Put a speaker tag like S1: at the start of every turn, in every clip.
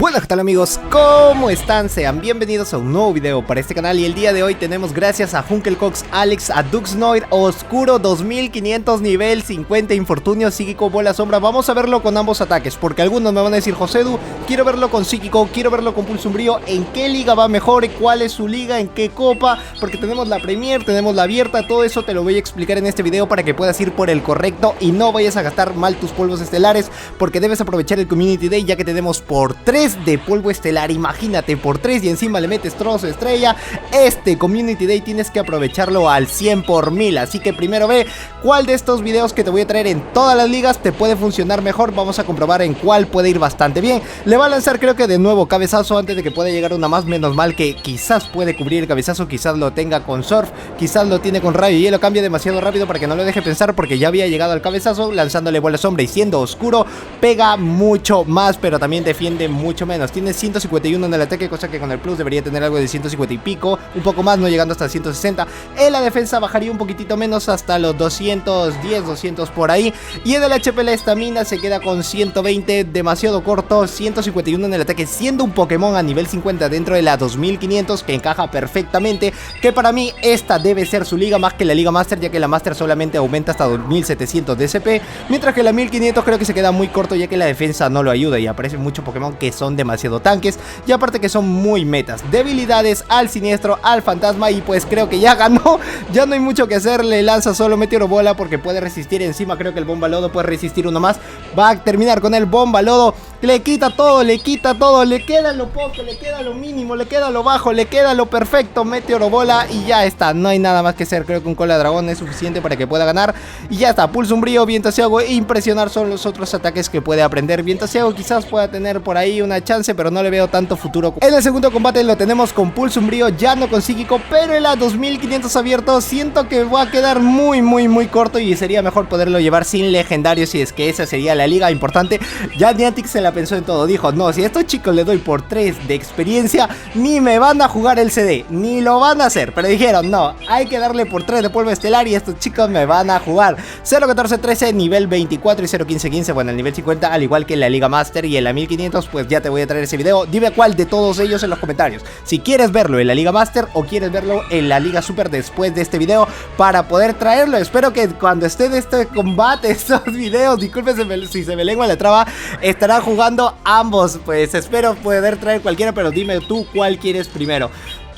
S1: Buenas, ¿qué tal amigos? ¿Cómo están? Sean bienvenidos a un nuevo video para este canal. Y el día de hoy tenemos, gracias a Hunkelcox, Alex, a Duxnoir, Oscuro 2500 nivel 50, Infortunio, Psíquico, Bola Sombra. Vamos a verlo con ambos ataques, porque algunos me van a decir: Josedu, quiero verlo con Psíquico, quiero verlo con Pulso Umbrío. ¿En qué liga va mejor? ¿Cuál es su liga? ¿En qué copa? Porque tenemos la Premier, tenemos la abierta. Todo eso te lo voy a explicar en este video para que puedas ir por el correcto y no vayas a gastar mal tus polvos estelares, porque debes aprovechar el Community Day, ya que tenemos por 3 de polvo estelar. Imagínate, por 3 y encima le metes trozo estrella. Este Community Day tienes que aprovecharlo al 100 por 1000. Así que primero ve cuál de estos videos que te voy a traer en todas las ligas te puede funcionar mejor. Vamos a comprobar en cuál puede ir bastante bien. Le va a lanzar, creo que de nuevo, cabezazo antes de que pueda llegar una más. Menos mal que quizás puede cubrir el cabezazo, quizás lo tenga con surf, quizás lo tiene con rayo y hielo. Cambia demasiado rápido para que no lo deje pensar, porque ya había llegado al cabezazo lanzándole bola sombra, y siendo oscuro pega mucho más, pero también defiende mucho menos. Tiene 151 en el ataque, cosa que con el plus debería tener algo de 150 y pico, un poco más, no llegando hasta 160. En la defensa bajaría un poquitito menos, hasta los 210, 200 por ahí. Y en el HP la estamina se queda con 120, demasiado corto. 151 en el ataque, siendo un Pokémon a nivel 50 dentro de la 2500, que encaja perfectamente. Que para mí esta debe ser su liga más que la Liga Master, ya que la Master solamente aumenta hasta 2700 de SP, mientras que la 1500 creo que se queda muy corto, ya que la defensa no lo ayuda y aparecen muchos Pokémon que son demasiado tanques, y aparte que son muy metas. Debilidades al siniestro, al fantasma, y pues creo que ya ganó. Ya no hay mucho que hacer, le lanza solo Meteoro Bola porque puede resistir. Encima creo que el Bomba Lodo puede resistir uno más. Va a terminar con el Bomba Lodo, le quita todo, le queda lo poco, le queda lo mínimo, le queda lo bajo, le queda lo perfecto. Meteoro Bola y ya está, no hay nada más que hacer. Creo que un Cola de Dragón es suficiente para que pueda ganar y ya está. Pulso Umbrío, Viento Ciego e Impresionar son los otros ataques que puede aprender. Viento Ciego quizás pueda tener por ahí una chance, pero no le veo tanto futuro. En el segundo combate lo tenemos con Pulso Umbrío, ya no con Psíquico, pero en la 2500 abierto siento que va a quedar muy corto, y sería mejor poderlo llevar sin legendarios, si es que esa sería la liga importante. Ya Niantic se la pensó en todo, dijo: no, si a estos chicos les doy por 3 de experiencia, ni me van a jugar el CD, ni lo van a hacer. Pero dijeron: no, hay que darle por 3 de polvo estelar y estos chicos me van a jugar. 01413, nivel 24 y 01515, bueno, el nivel 50, al igual que en la Liga Master. Y en la 1500 pues ya te voy a traer ese video. Dime cuál de todos ellos en los comentarios, si quieres verlo en la Liga Master o quieres verlo en la Liga Super después de este video, para poder traerlo. Espero que cuando esté de este combate, estos videos, disculpen si se me lengua la traba, estarán jugando ambos. Pues espero poder traer cualquiera, pero dime tú cuál quieres primero.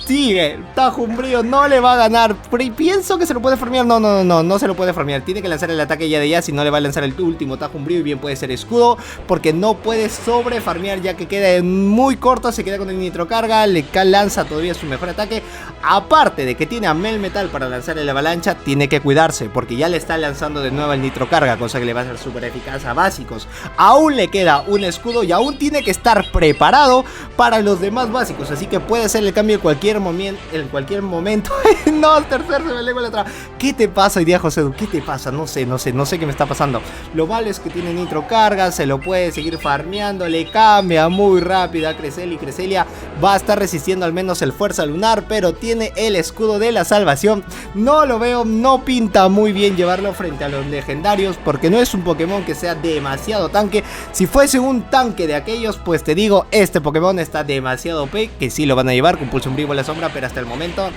S1: Sigue, Tajo Umbrío no le va a ganar. Pienso que se lo puede farmear. No se lo puede farmear. Tiene que lanzar el ataque ya de ya. Si no, le va a lanzar el último Tajo Umbrío. Y bien puede ser escudo, porque no puede sobre farmear, ya que queda muy corto. Se queda con el nitrocarga. Le lanza todavía su mejor ataque. Aparte de que tiene a Melmetal para lanzar el avalancha, tiene que cuidarse, porque ya le está lanzando de nuevo el nitrocarga, cosa que le va a ser súper eficaz a básicos. Aún le queda un escudo y aún tiene que estar preparado para los demás básicos. Así que puede hacer el cambio en cualquier momento. No, tercer se me lengua la traba. ¿Qué te pasa hoy día, Josedu? ¿Qué te pasa? No sé qué me está pasando. Lo malo es que tiene nitrocarga, se lo puede seguir farmeando, le cambia muy rápido a Cresselia, y Cresselia va a estar resistiendo al menos el fuerza lunar, pero tiene el escudo de la salvación. No lo veo, no pinta muy bien llevarlo frente a los legendarios, porque no es un Pokémon que sea demasiado tanque. Si fuese un tanque de aquellos, pues te digo, este Pokémon está demasiado OP, que sí lo van a llevar con Pulso Umbrío, la sombra, pero hasta el momento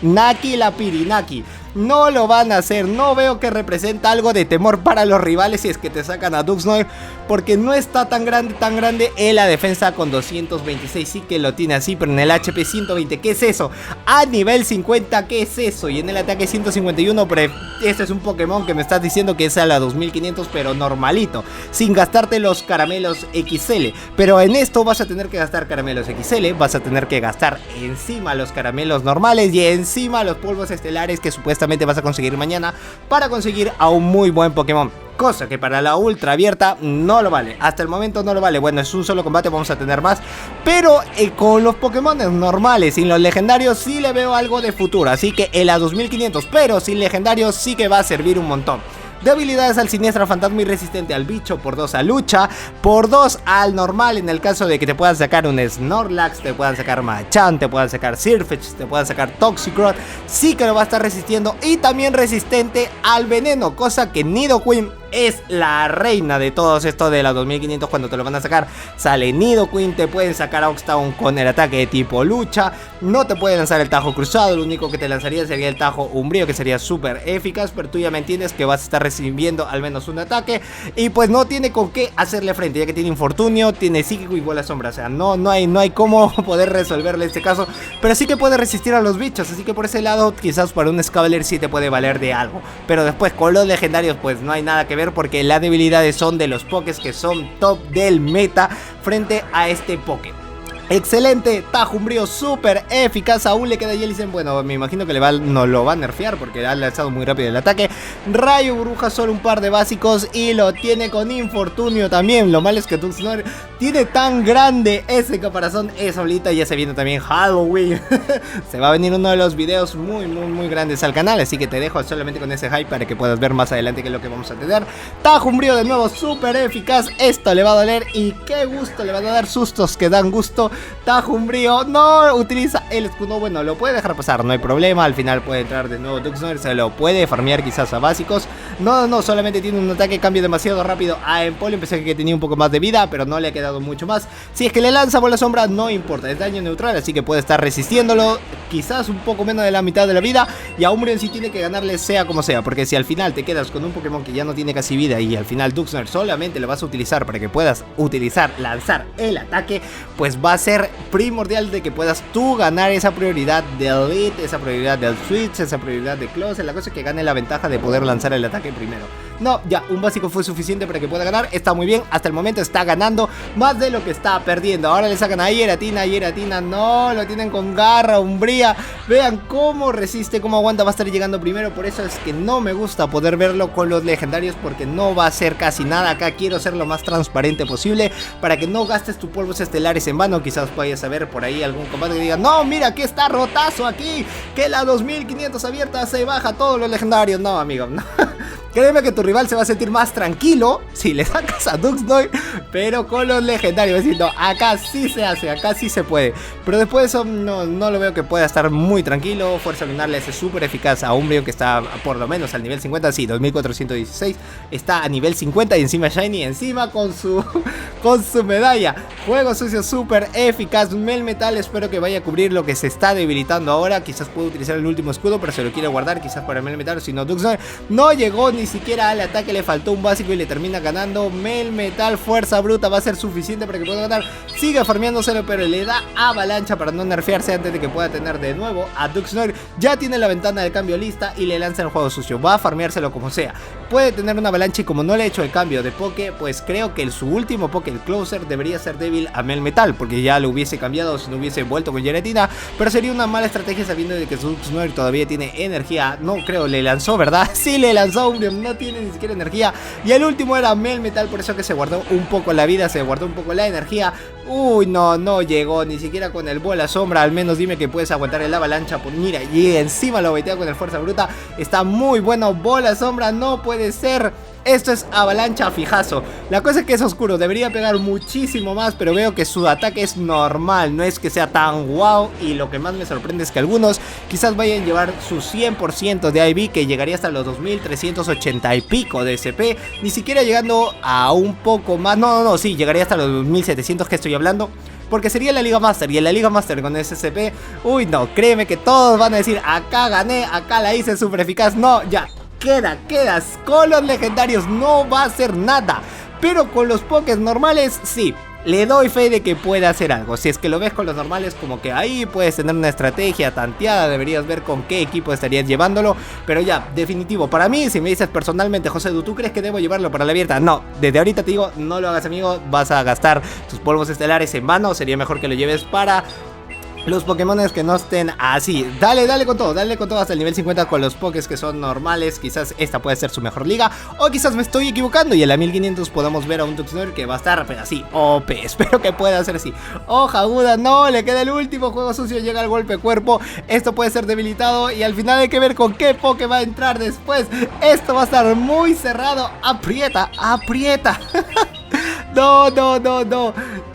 S1: Naki la Pirinaki no lo van a hacer. No veo que representa algo de temor para los rivales si es que te sacan a Duxnoir, porque no está tan grande en la defensa. Con 226 sí que lo tiene así, pero en el HP 120, ¿qué es eso? A nivel 50, ¿qué es eso? Y en el ataque 151, pero este es un Pokémon que me estás diciendo que es a la 2500, pero normalito, sin gastarte los caramelos XL. Pero en esto vas a tener que gastar caramelos XL, vas a tener que gastar encima los caramelos normales y encima los polvos estelares que supuestamente vas a conseguir mañana, para conseguir a un muy buen Pokémon, cosa que para la ultra abierta no lo vale. Hasta el momento no lo vale. Bueno, es un solo combate, vamos a tener más, pero con los Pokémon normales, sin los legendarios, sí le veo algo de futuro. Así que en la 2500, pero sin legendarios, sí que va a servir un montón. Debilidades al siniestro, fantasma y resistente al bicho, por 2 a lucha, por 2 al normal en el caso de que te puedan sacar un Snorlax, te puedan sacar Machamp, te puedan sacar Sirfetch'd, te puedan sacar Toxicroak, sí que lo va a estar resistiendo, y también resistente al veneno, cosa que Nidoqueen es la reina de todos estos de la 2500 cuando te lo van a sacar. Sale Nidoqueen, te pueden sacar a Oxtown con el ataque de tipo lucha. No te pueden lanzar el tajo cruzado, lo único que te lanzaría sería el tajo umbrío, que sería súper eficaz, pero tú ya me entiendes que vas a estar recibiendo al menos un ataque. Y pues no tiene con qué hacerle frente, ya que tiene infortunio, tiene psíquico y bola sombra. O sea, no hay cómo poder resolverle este caso, pero sí que puede resistir a los bichos. Así que por ese lado quizás para un Escavalier sí te puede valer de algo. Pero después con los legendarios pues no hay nada que ver, porque las debilidades son de los pokés que son top del meta frente a este poké. Excelente, tajo umbrío súper eficaz. Aún le queda Jellicent. Bueno, me imagino que no lo va a nerfear porque ha lanzado muy rápido el ataque. Rayo Bruja, solo un par de básicos y lo tiene con infortunio también. Lo malo es que Duxnoir tiene tan grande ese caparazón. Esa bolita ya se viene también Halloween. Se va a venir uno de los videos muy grandes al canal, así que te dejo solamente con ese hype para que puedas ver más adelante qué es lo que vamos a tener. Tajo umbrío de nuevo súper eficaz. Esto le va a doler y qué gusto, le van a dar sustos que dan gusto. Tajo umbrío, no utiliza el escudo. Bueno, lo puede dejar pasar, no hay problema. Al final puede entrar de nuevo Duxnoir, se lo puede farmear quizás a básicos. No, solamente tiene un ataque, cambio demasiado rápido a Empoleon. Pensé que tenía un poco más de vida, pero no le ha quedado mucho más. Si es que le lanza bola sombra, no importa, es daño neutral, así que puede estar resistiéndolo. Quizás un poco menos de la mitad de la vida. Y a Umbreon sí tiene que ganarle sea como sea, porque si al final te quedas con un Pokémon que ya no tiene casi vida y al final Duxnoir solamente lo vas a utilizar para que puedas lanzar el ataque, pues va a ser primordial de que puedas tú ganar esa prioridad de Elite, esa prioridad del Switch, esa prioridad de Close. La cosa es que gane la ventaja de poder lanzar el ataque primero. No, ya, un básico fue suficiente para que pueda ganar. Está muy bien, hasta el momento está ganando más de lo que está perdiendo. Ahora le sacan a Giratina, no, lo tienen con garra, umbría. Vean cómo resiste, cómo aguanta, va a estar llegando primero. Por eso es que no me gusta poder verlo con los legendarios, porque no va a hacer casi nada. Acá quiero ser lo más transparente posible para que no gastes tus polvos estelares en vano. Quizás vayas a ver por ahí algún combate que diga: no, mira que está rotazo aquí, que la 2500 abierta se baja todos los legendarios. No, amigo, no. Créeme que tu rival se va a sentir más tranquilo si le sacas a Duxnoir, pero con los legendarios. Es decir, no, acá sí se hace, acá sí se puede. Pero después de eso no lo veo que pueda estar muy tranquilo. Fuerza lunar le hace súper eficaz a Umbreon, que está por lo menos al nivel 50. Sí, 2416. Está a nivel 50 y encima Shiny, encima con su medalla. Juego sucio súper eficaz. Melmetal espero que vaya a cubrir lo que se está debilitando ahora. Quizás pueda utilizar el último escudo, pero se lo quiere guardar quizás para Melmetal. O si no, Duxnoir no llegó ni siquiera al ataque, le faltó un básico y le termina ganando. Melmetal, fuerza bruta, va a ser suficiente para que pueda ganar. Sigue farmeándoselo, pero le da avalancha para no nerfearse antes de que pueda tener de nuevo a Duxnoir. Ya tiene la ventana de cambio lista y le lanza el juego sucio. Va a farmeárselo como sea. Puede tener una avalancha y como no le he hecho el cambio de Poké, pues creo que su último Poké, el Closer, debería ser débil a Melmetal, porque ya lo hubiese cambiado si no hubiese vuelto con Giratina. Pero sería una mala estrategia sabiendo de que Duxnoir todavía tiene energía. No creo, le lanzó, ¿verdad? Sí, le lanzó. No tiene ni siquiera energía. Y el último era Melmetal, por eso que se guardó un poco la vida, se guardó un poco la energía. Uy, no llegó ni siquiera con el bola sombra. Al menos dime que puedes aguantar el avalancha. Pues mira, y encima lo baitea con el fuerza bruta. Está muy bueno. Bola sombra, no puede ser. Esto es avalancha fijazo. La cosa es que es oscuro, debería pegar muchísimo más, pero veo que su ataque es normal, no es que sea tan wow. Y lo que más me sorprende es que algunos quizás vayan a llevar su 100% de IV, que llegaría hasta los 2380 y pico de SP. Ni siquiera llegando a un poco más. No, sí, llegaría hasta los 2700 que estoy hablando, porque sería la Liga Master. Y en la Liga Master con SCP, uy no, créeme que todos van a decir: acá gané, acá la hice súper eficaz. No, ya, quedas con los legendarios, no va a hacer nada. Pero con los pokés normales, sí, le doy fe de que pueda hacer algo. Si es que lo ves con los normales, como que ahí puedes tener una estrategia tanteada. Deberías ver con qué equipo estarías llevándolo. Pero ya, definitivo, para mí, si me dices personalmente: José, ¿tú crees que debo llevarlo para la abierta? No, desde ahorita te digo, no lo hagas, amigo. Vas a gastar tus polvos estelares en vano. Sería mejor que lo lleves para los Pokémones que no estén así. Dale con todo hasta el nivel 50 con los Pokés que son normales. Quizás esta puede ser su mejor liga, o quizás me estoy equivocando y en la 1500 podamos ver a un Duxnoir que va a estar pero así OP. Espero que pueda ser así. Hoja aguda, no, le queda el último juego sucio, llega al golpe cuerpo. Esto puede ser debilitado y al final hay que ver con qué Poké va a entrar después. Esto va a estar muy cerrado. Aprieta. No.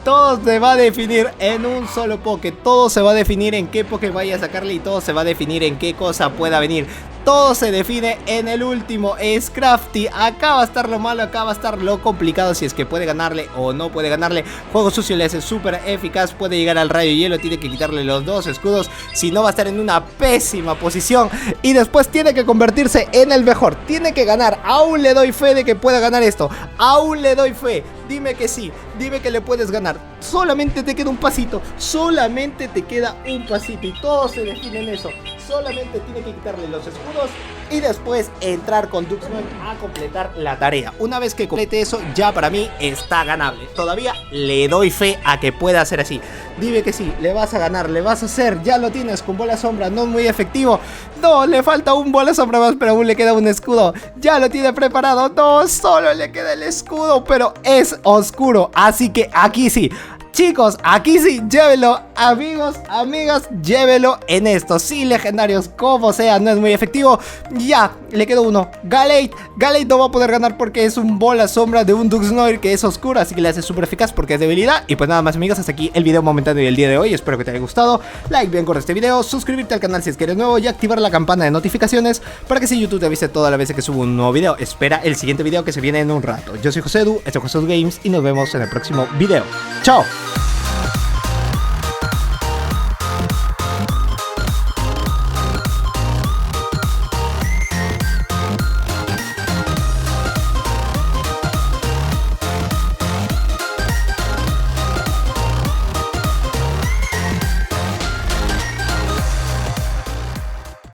S1: Todo se va a definir en un solo Poké. Todo se va a definir en qué Poké vaya a sacarle y todo se va a definir en qué cosa pueda venir. todo se define en el último. Es Crafty. Acá va a estar lo malo, acá va a estar lo complicado, si es que puede ganarle o no puede ganarle. Juego sucio le hace súper eficaz, puede llegar al rayo hielo, tiene que quitarle los dos escudos, si no va a estar en una pésima posición. Y después tiene que convertirse en el mejor, tiene que ganar. Aún le doy fe de que pueda ganar esto, aún le doy fe. Dime que sí, dime que le puedes ganar. Solamente te queda un pasito, solamente te queda un pasito y todo se define en eso. Solamente tiene que quitarle los escudos y después entrar con Duxnoid a completar la tarea. Una vez que complete eso, ya para mí está ganable. Todavía le doy fe a que pueda hacer así. Dime que sí, le vas a ganar, le vas a hacer. Ya lo tienes con bola sombra, no muy efectivo. No, le falta un bola sombra más, pero aún le queda un escudo. Ya lo tiene preparado, no, solo le queda el escudo, pero es oscuro. Así que aquí sí. Chicos, aquí sí, llévelo, amigos, amigas, llévelo en estos. Sí, legendarios, como sea, no es muy efectivo. Ya, le quedó uno. Gallade no va a poder ganar porque es un bola sombra de un Duxnoid que es oscuro, así que le hace súper eficaz porque es debilidad. Y pues nada más, amigos, hasta aquí el video momentáneo del día de hoy. Espero que te haya gustado. Like bien con este video, suscribirte al canal si es que eres nuevo y activar la campana de notificaciones para que si YouTube te avise todas las veces que subo un nuevo video. Espera el siguiente video que se viene en un rato. Yo soy Josedu, esto es Josedu Games y nos vemos en el próximo video. ¡Chao!